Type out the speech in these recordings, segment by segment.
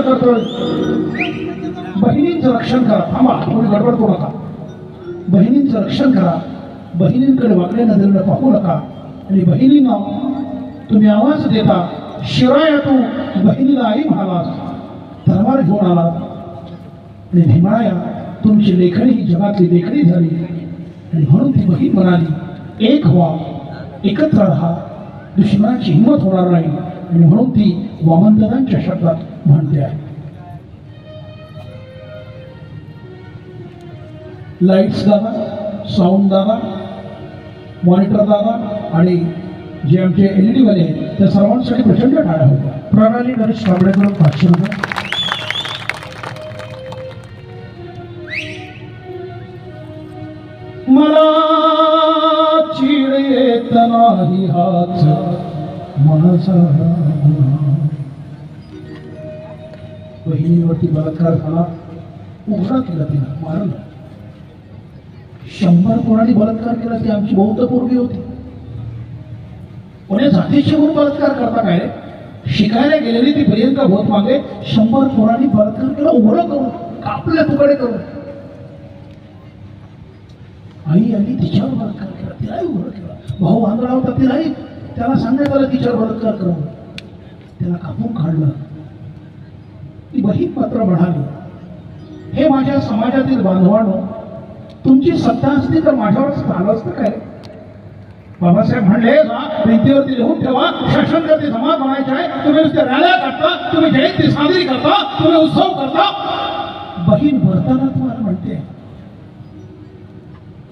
करतोय बहिणींचं रक्षण करा. थांबा, कोणी गडबड करू नका. बहिणींचं रक्षण करा. बहिणींकडे वाकड्या नजरेनं पाहू नका. आणि बहिणींना तुम्ही आवाज देता. शिराया तू बहिणीला आई म्हणालास, तलवार घेऊन आला. आणि भीमाया तुमची लेखणी ही जगातली लेखणी झाली. आणि म्हणून ती बहीण म्हणाली, एक व्हा, एकत्र राहा, दुश्मनाची हिंमत होणार नाही. आणि म्हणून ती वामनदादांच्या शब्दात म्हणते आहे. लाईट्स दादा, साऊंड दादा, मॉनिटर दादा आणि जे आमचे LED वाले आहेत त्या सर्वांसाठी प्रचंड टाळ्या होत्या. प्रणाली गणेश कांबळेकडून 500 रुपये. मला चिड येत नाही हाच माझा. बहिणीवरती बलात्कार झाला, उघडा केला, तिला मारलं. 100 कोणाने बलात्कार केला ती आमची बौद्ध पूर्वी होती. कोण्या जातीशी म्हणून बलात्कार करता काय रे? शिकायला गेलेली ती प्रियंका भोत मागे 100 कोणाने बलात्कार केला, उघडं करून, कापले तुकडे करून. आई आली, तिच्यावर बलात्कार केला, तिलाही उघडं केला. भाऊ आंधळा होता, तिलाही त्याला सांगण्यात आलं तिच्यावर बलात्कार करून, त्याला कापून काढलं. ती बहीण मात्र म्हणाली, हे माझ्या समाजातील बांधवांनो, तुमची सत्ता असती तर माझ्यावर झालं असतं काय? बाबासाहेब म्हणले, भिंतीवरती लिहून ठेवा, शासनकर्ते समाज बनायचे आहे. तुम्ही नुसते रॅल्या काढता, तुम्ही जयंती साजरी करता, तुम्ही उत्सव करता. बहीण भरताना तुम्हाला म्हणते,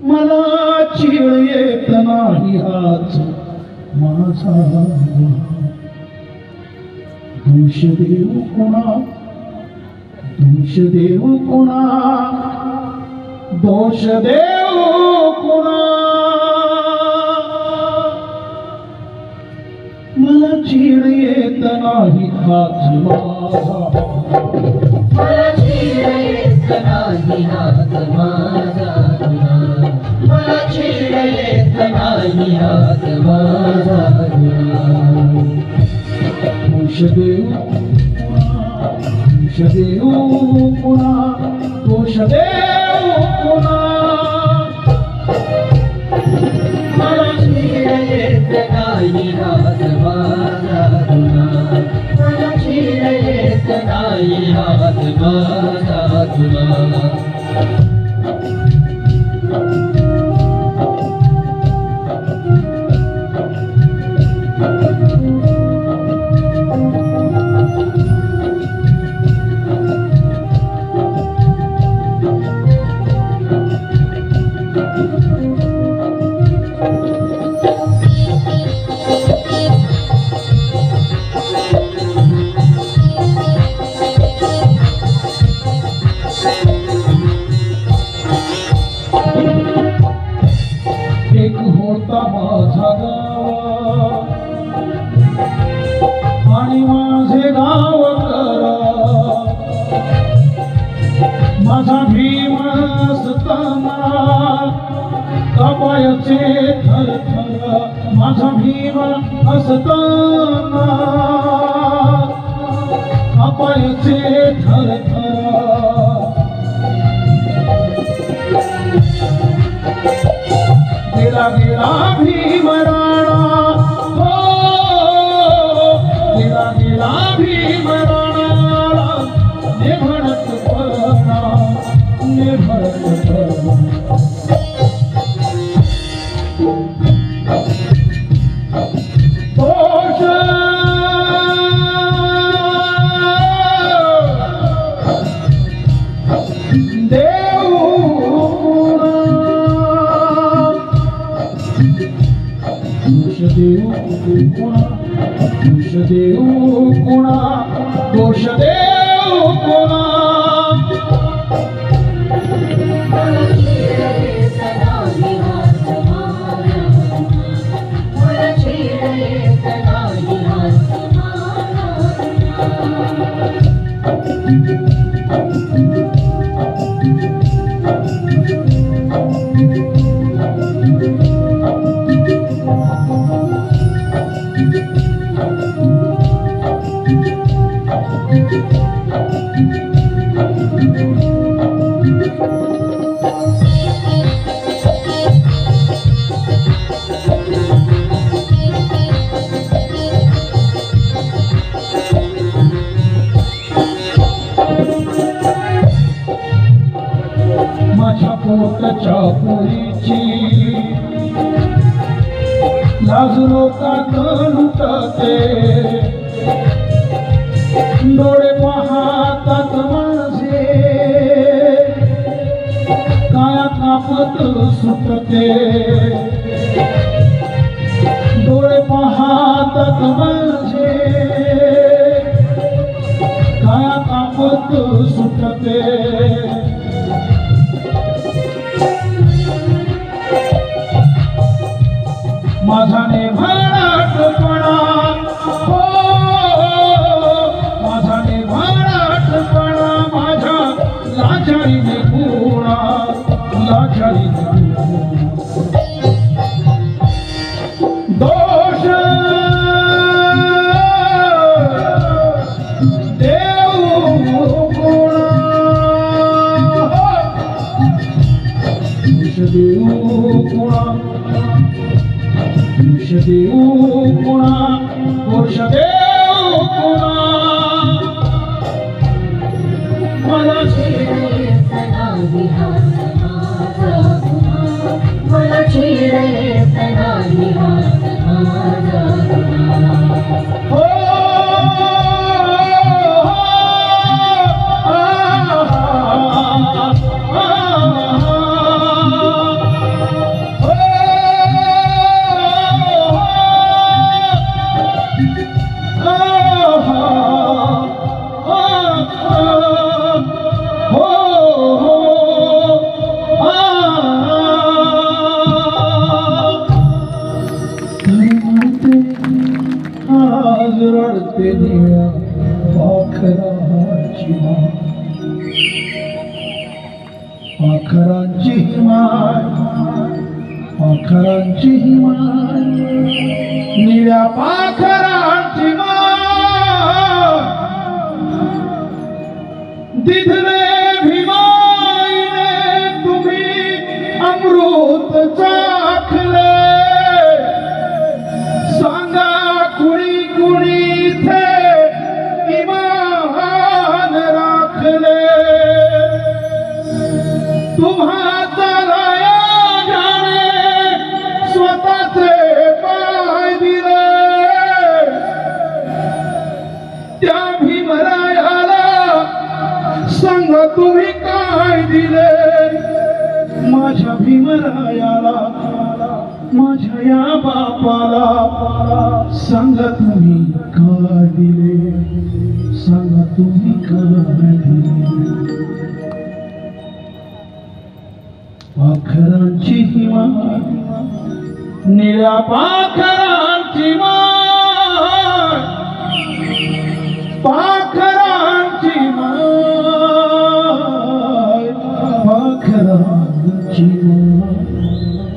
मला चिड येत नाही हाच माझा. दोष देऊ कोणा, दोष देऊ कोणा, दोष देऊ कोणा. मला चिड येत नाही हाच माझा. मला चिड येत नाही हाच माझा. मला चिड येत नाही हाच माझा. दोष देऊ कोणा, दोष देऊ कोणा. मला चिड येत नाही हाच माझा. मला चिड येत नाही हाच माझा. एक होता माझा गाव आणि माझे गाव करा. माझा भीम असताना कपायाचे थरथर. माझा भीम असताना कपायाचे थरथर. गेला गेला भीम राणा, हो गेला गेला भीम राणा. निभळत पणा, निभळत पणा. दोष देऊ कोणा, दोष देऊ कोणा, दोष देऊ कोणा. मला चिड येत नाही हाच माझा. मला चिड येत नाही हाच माझा. माझ्या पोटाच्या पोरीची लाज लोकात लुटते, डोळे पाहतात माझे काया कापत सुटते, डोळे पाहतात माझे काया कापत सुटते. माझा नेभाटपणा हो, माझा नेभाटपणा माझ्या लाचारीने गुणा, लाचारीने दोष देव गुणा, दोष देव गुणा, देव गुणा, पुरुष देव गुणा. मला चिडले सदाही हात माझा गुन्हा, मला चिडले सदाही हात माझा गुन्हा. हो आज रडते निळ्या पाखराची माय, पाखरांची माय, पाखरांची माय, निळ्या पाखरांची माय. दिधले भीमाईने तुम्ही अमृत चाखले, सांगा कुणी कुणी इथे इमान राखले. तुम्हा चालाया जाणे स्वतःचे पाय दिले, त्या भीमरायाला संग तुम्ही काय दिले. माझ्या भीमरायाला, माझ्या या बापाला सांगा तुम्ही काय दिले, सांगा तुम्ही काय दिले. पाखरांची माय, निळ्या पाखरांची माय, पाखरांची माय, पाखरांची माय,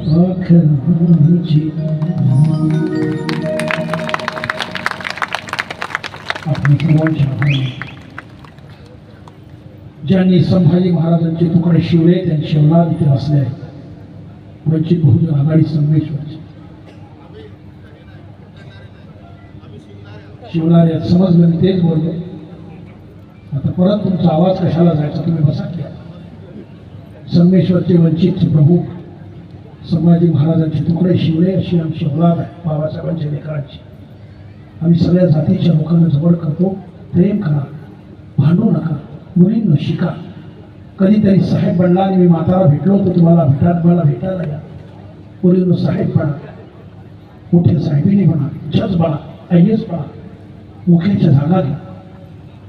पाखरांची माय. आपली सर्वांची आभार. ज्यांनी संभाजी महाराजांचे तुकडे शिवले त्यांनी शिवलाद इथे असले आहे. वंचित बहुजन आघाडी संगमेश्वरचे शिवलाद यात समजलं, मी तेच बोललो. आता परत तुमचा आवाज कशाला जायचा, तुम्ही बसा की. संगमेश्वरचे वंचितचे प्रमुख संभाजी महाराजांचे तुकडे शिवले अशी आमची औलाद आहे बाबासाहेबांच्या लेकरांची. आम्ही सगळ्या जातीच्या लोकांना जवळ करतो. प्रेम करा, भांडू नका, मुलींना शिका. कधीतरी साहेब बनला आणि मी म्हातारा भेटलो तर तुम्हाला भेटायला या. मुलींना साहेब बना, मोठ्या साहेबीने बना, जज बना, IAS बना, मुख्याच्या जागा घ्या.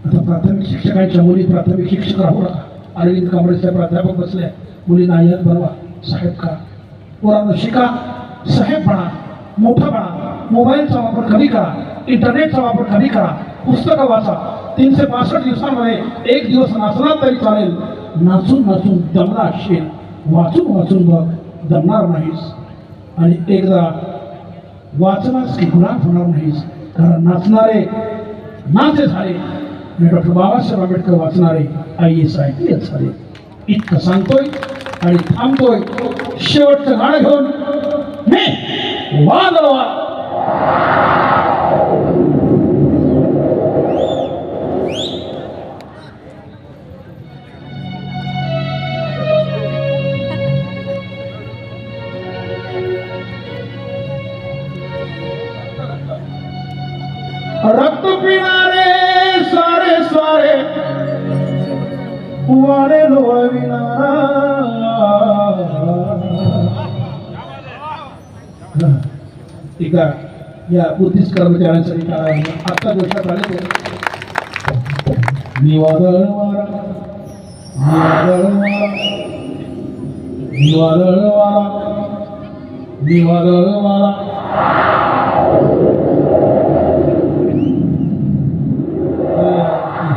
आता प्राथमिक शिक्षकांच्या मुली प्राथमिक शिक्षक राहू नका. अरविंद कांबळे साहेब प्राध्यापक बसले, मुलींना IAS बनवा, साहेब का. पोरांना शिका, साहेब बना, मोठा बना. मोबाईलचा वापर कमी करा, इंटरनेटचा वापर कमी करा, पुस्तकं वाचा. 365 दिवसांमध्ये एक दिवस नाचला तरी चालेल. नाचून नाचून दमला असशील, वाचून वाचून बघ, दमणार नाहीस. आणि एकदा वाचनास की गुलाम होणार नाहीस. कारण नाचणारे नाचे झाले, आणि डॉक्टर बाबासाहेब आंबेडकर वाचणारे IAS IPS झाले. इतकं सांगतोय आणि थांबतोय. शेवटचं गाणं घेऊन मी वाजवा. रक्त पिणारे सारे सारे वारे लोळविणारा. एका या बुद्धिस्ट कर्मचाऱ्यांसाठी काय आता गोष्ट आले ते मी वादळ वारा, मी वादळ वारा, मी वादळ वारा, मी वादळ वारा.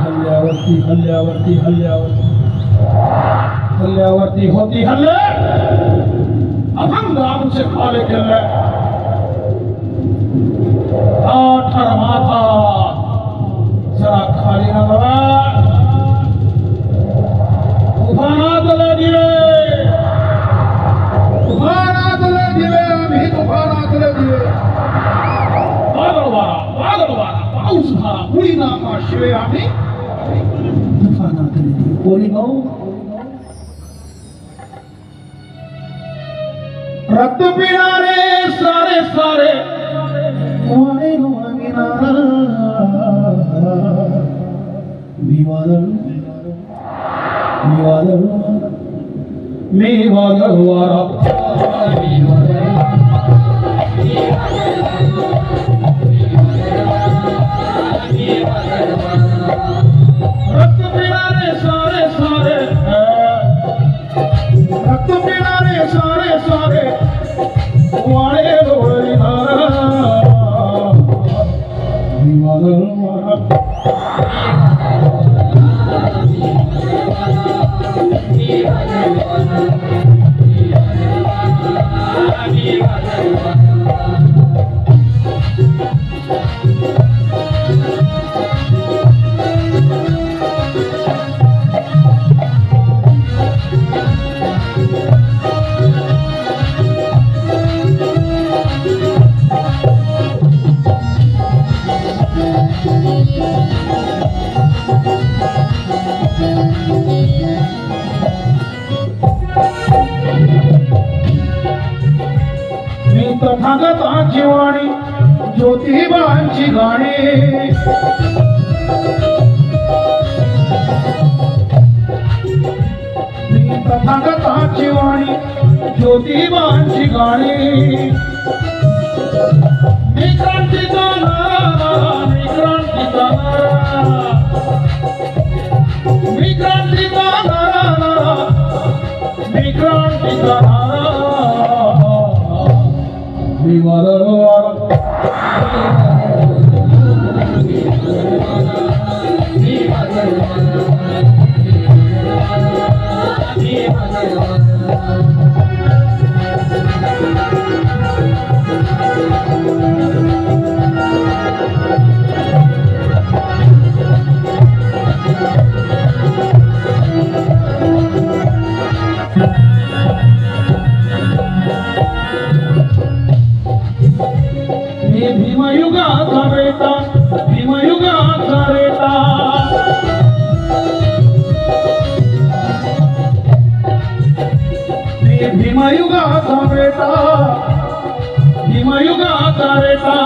हल्ल्यावरती हल्ल्यावरती हल्ल्यावरती हल्ल्यावरती होती हल्ले. अभंग आमचे खाले केले. आठर माथा जरा खाली न बघा. तुफानातले दिवे, तुफानातले दिवे, आम्ही तुफानातले दिवे. वादळ वारा, पाऊस झाला, मुळी नाका शिवे आम्ही तुफानातले दिवे. कोणी भाऊ रक्त पिणारे सारे सारे वारे लोळविणारा. मी वादळ, मी वादळ, मी वादळ वारा. रक्त पिणारे सारे सारे, रक्त पिणारे सारे सारे वारे लोळविणारा. मी वादळ वारा. तथागताची वाणी, ज्योतिबांची गाणी. मी तथागताची वाणी, ज्योतिबांची गाणी. मी क्रांतीचा नारा, मी क्रांतीचा नारा, मी क्रांतीचा नारा, मी क्रांतीचा नारा. मी वादळ वारा. भीमयुगाचा बेटा, भीमयुगाचा बेटा. भीमयुगाचा बेटा, भीमयुगाचा बेटा.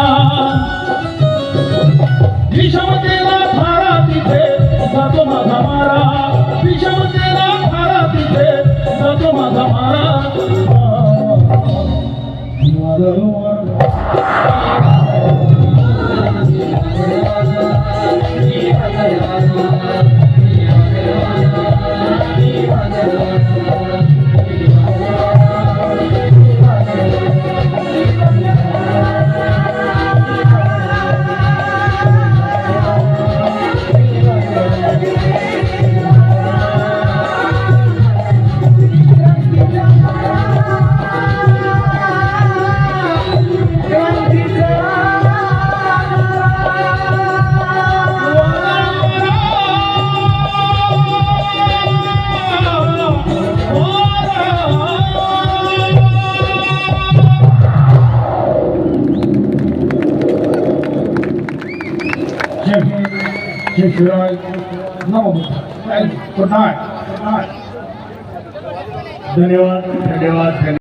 विषमतेला थारा तिथे जातो माझा मारा. विषमतेला थारा तिथे जातो माझा मारा. जय भीम जय शिवराय नमो बुद्धाय गुड नाईट धन्यवाद धन्यवाद